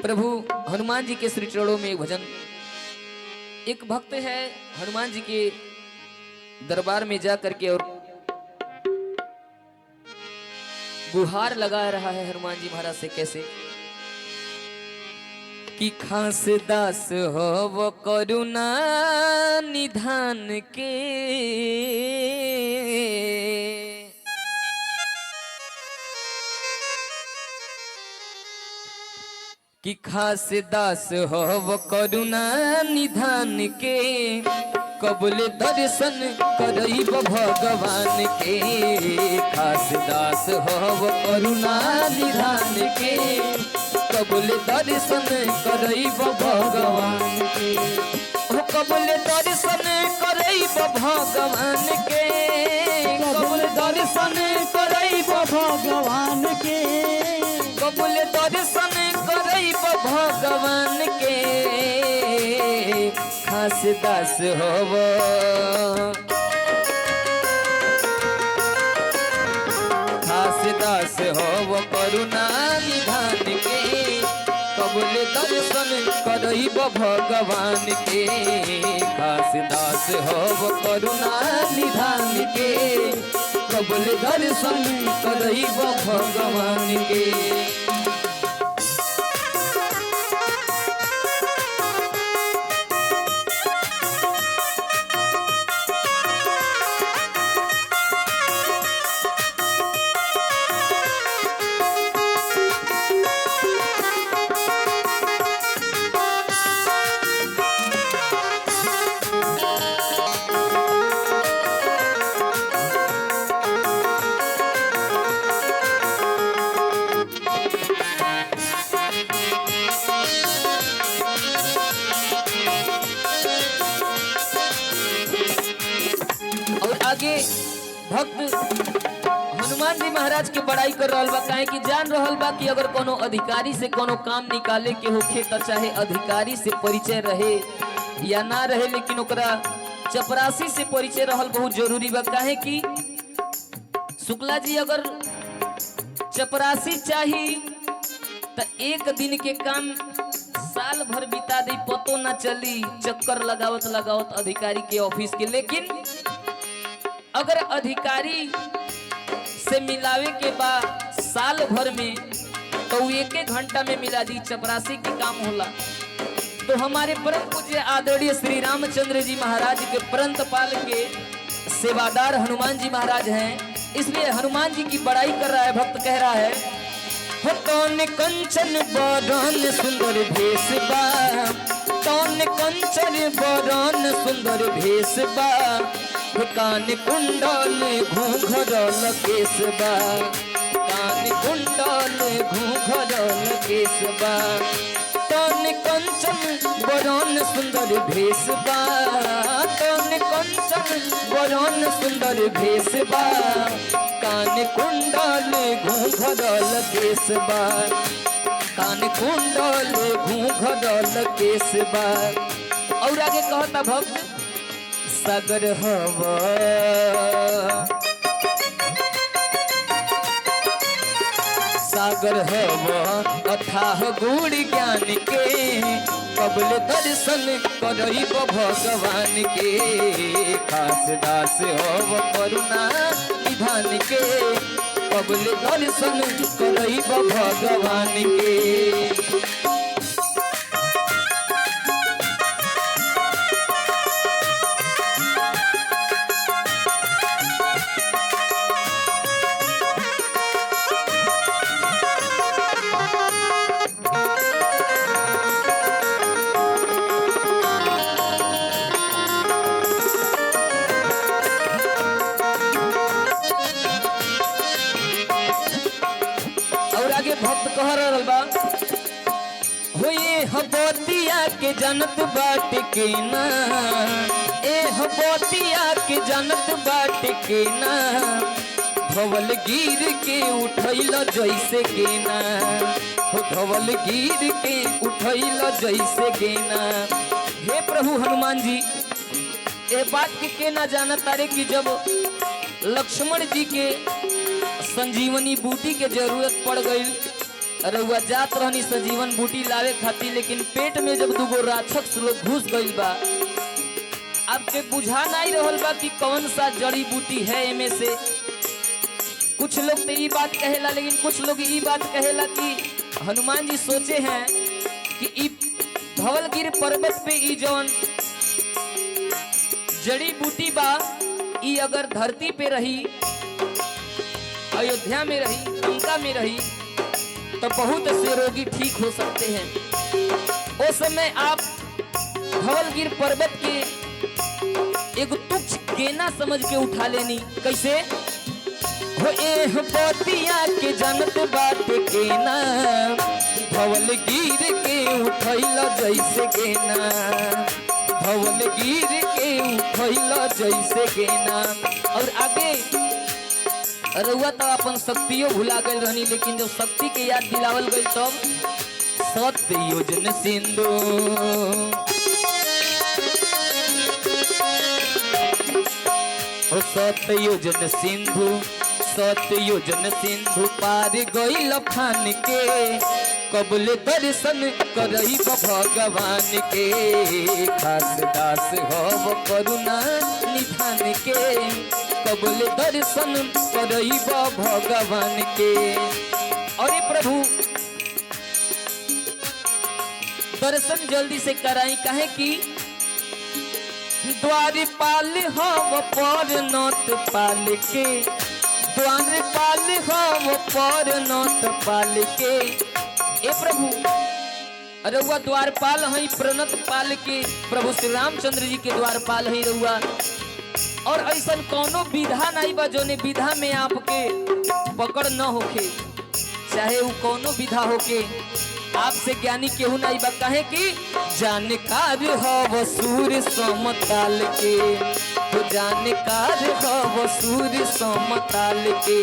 प्रभु हनुमान जी के श्री चरणों में एक भजन। एक भक्त है हनुमान जी के दरबार में जा करके और गुहार लगा रहा है हनुमान जी महाराज से। कैसे कि खास दास हो वो करुणा निधान के, कि खास दास हो वो करुणा निधान के, कबूल दर्शन करब भगवान के। खास दास हो वो करुणा निधान के, कबूल दर्शन करब भगवान के। हो कबूल दर्शन करब भगवान के, कबूल दर्शन करब भगवान के, कबूल दर्शन करब भगवान के। खास दास होव खास दास होव करुणा निधान के, कबूल दर्शन करब भगवान के। खास दास होव करुणा निधान के, कबूल दर्शन करब भगवान के। आगे भक्त हनुमान जी महाराज के बड़ाई कर रहल बा, काहे कि जान रहल बा कि अगर कोनो अधिकारी से कोनो काम निकाले के होखे त चाहे अधिकारी से परिचय रहे या ना रहे, लेकिन ओकरा चपरासी से परिचय रहल बहुत जरूरी बा। काहे कि शुक्ला जी अगर चपरासी चाही त एक दिन के काम साल भर बिता दे, पतो ना चली, चक्कर लगावत लगावत अधिकारी के ऑफिस के। लेकिन अगर अधिकारी से मिलावे के बाद साल भर में तो एक घंटा में मिला दी, चपरासी के काम होला। तो हमारे परम पूज्य आदरणीय श्री रामचंद्र जी महाराज के परंत पाल के सेवादार हनुमान जी महाराज हैं, इसलिए हनुमान जी की बड़ाई कर रहा है। भक्त कह रहा है, हो कौन कंचन बरन सुंदर भेष बा, कौन कंचन बरन सुंदर भेष बा, कान कुंडल घूंघरल केसबा, कान कुंडल घूंघरल केसबा। तन कंचन बरन सुंदर भेषबा, तन कंचन बरन सुंदर भेषबा, कान कुंडल घूंघरल केसबा, कान कुंडल घूंघरल केसबा। और आगे कहता भक्त, सागर हवा सागर हवा अथाह गुण ज्ञान के, कबूल दर्शन करब भगवान के। खास दास हव करुणा निधान के, कबूल दर्शन करब भगवान के। भक्त कह रहल बा, हो ये हबोतिया के जनत बाट के ना, ए हबोतिया के जनत बाट के ना, धवल गिर के उठैल जैसे के ना, हो धवल गिर के उठैल जैसे के ना। हे प्रभु हनुमान जी, ए बात के ना जानत तारे कि जब लक्ष्मण जी के संजीवनी बूटी के जरूरत पड़ गई रउआ जात रहनी सजीवन बूटी लावे खातिर, लेकिन पेट में जब दूगो राक्षस लोग घुस गइल बा, आपके बुझा नहीं रहल बा कि कौन सा जड़ी बूटी है एमे से। कुछ लोग तो ये बात कहेला, लेकिन कुछ लोग ये बात कहेला कि हनुमान जी सोचे हैं कि ई धवलगिर पर्वत पे ई जौन जड़ी बूटी बा, ई अगर धरती पे रही, अयोध्या में रही, लंका में रही, तो बहुत से रोगी ठीक हो सकते हैं। उस समय आप धवलगिर पर्वत के एक तुच्छ गेना समझ के उठा लेनी। कैसे हो एह बतिया के जानत बात के ना, धवलगिर के उठैला जैसे गेना, धवलगिर के उठैला जैसे गेना। और आगे रउआ तो अपन शक्तियों भुला गई रहनी, लेकिन जब शक्ति के याद दिलावल गई तब सत्य योजन सिंधु, सत्य योजन सिंधु, सत्य योजन सिंधु पार गइल फान के, कबले दर्शन करई भगवान के, खास दास हव करुणा निधान के, कबले दर्शन करई भगवान के। अरे प्रभु दर्शन जल्दी से कराई, काहे कि द्वारपाल हव पर नौत पाल के, द्वारपाल हव पर नौत पाल के। ए प्रभु रउआ द्वारपाल हई प्रणत पाल के, प्रभु श्री रामचंद्र जी के द्वारपाल हई रउआ। और ऐसा कोनो विधा नहीं बा जोने विधा में आपके पकड़ न होके, चाहे वो कोनो विधा होके, आपसे ज्ञानी केहू नहीं बा। काहे कि जानकार हव सूर्य समताल के, तो जानकार हव सूर्य समताल के।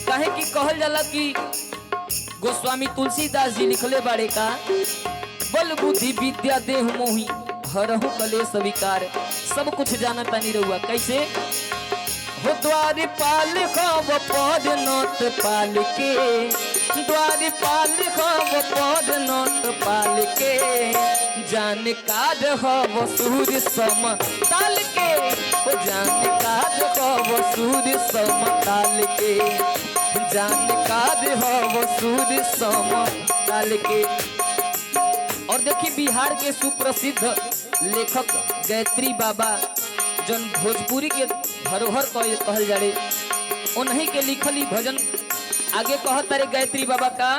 काहे कि कहल जाला कि गोस्वामी तुलसीदास जी लिखले बाड़े का, बल बुद्धि विद्या देह मोही हरहु कलेश विकार। सब कुछ जाना तानी रहुआ। कैसे हो द्वारपाल हव पद नौत पाल के, द्वारपाल हव पद नौत पाल के, जानकार हव सूर्य समताल के, हो जानकार हव सूर्य समताल के, जानकार हव सूर्य समताल के। और देखिए बिहार के सुप्रसिद्ध लेखक गायत्री बाबा जन भोजपुरी के धरोहर कहल जाए, उन्हीं के लिखली भजन आगे कहता रे गायत्री बाबा का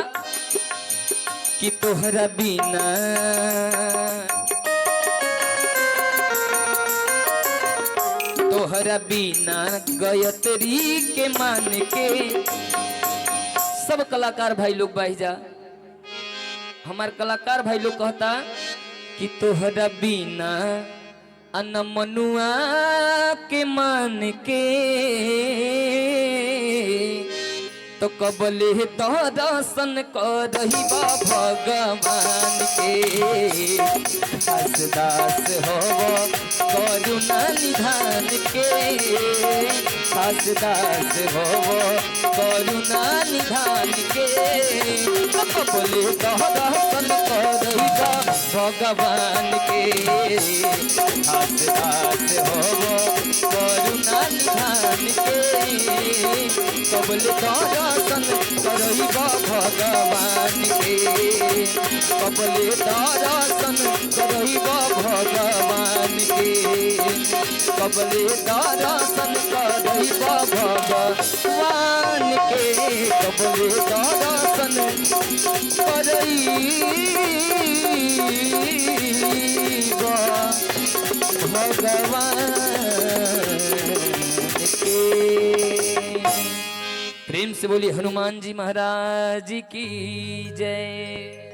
कि तोहरा बिना तोहरा बिना गायत्री के मान के। सब कलाकार भाई लोग बाही जा, हमार कलाकार भाई लोग कहता कि तोहरा बिना अनमनुआ के मान के, तो कबले दर्शन करही भगवान के, दास दास हव करुणा निधान के, दास दास हव करुणा निधान के, तो कबले दर्शन करही भगवान के, दास दास हव करुणा निधान के, कबले दर्शन करही भगवान के, कबले दर्शन करही भगवान के, कबले दर्शन करही भगवान के, कबले दर्शन करही भगवान के। प्रेम से बोली हनुमान जी महाराज की जय।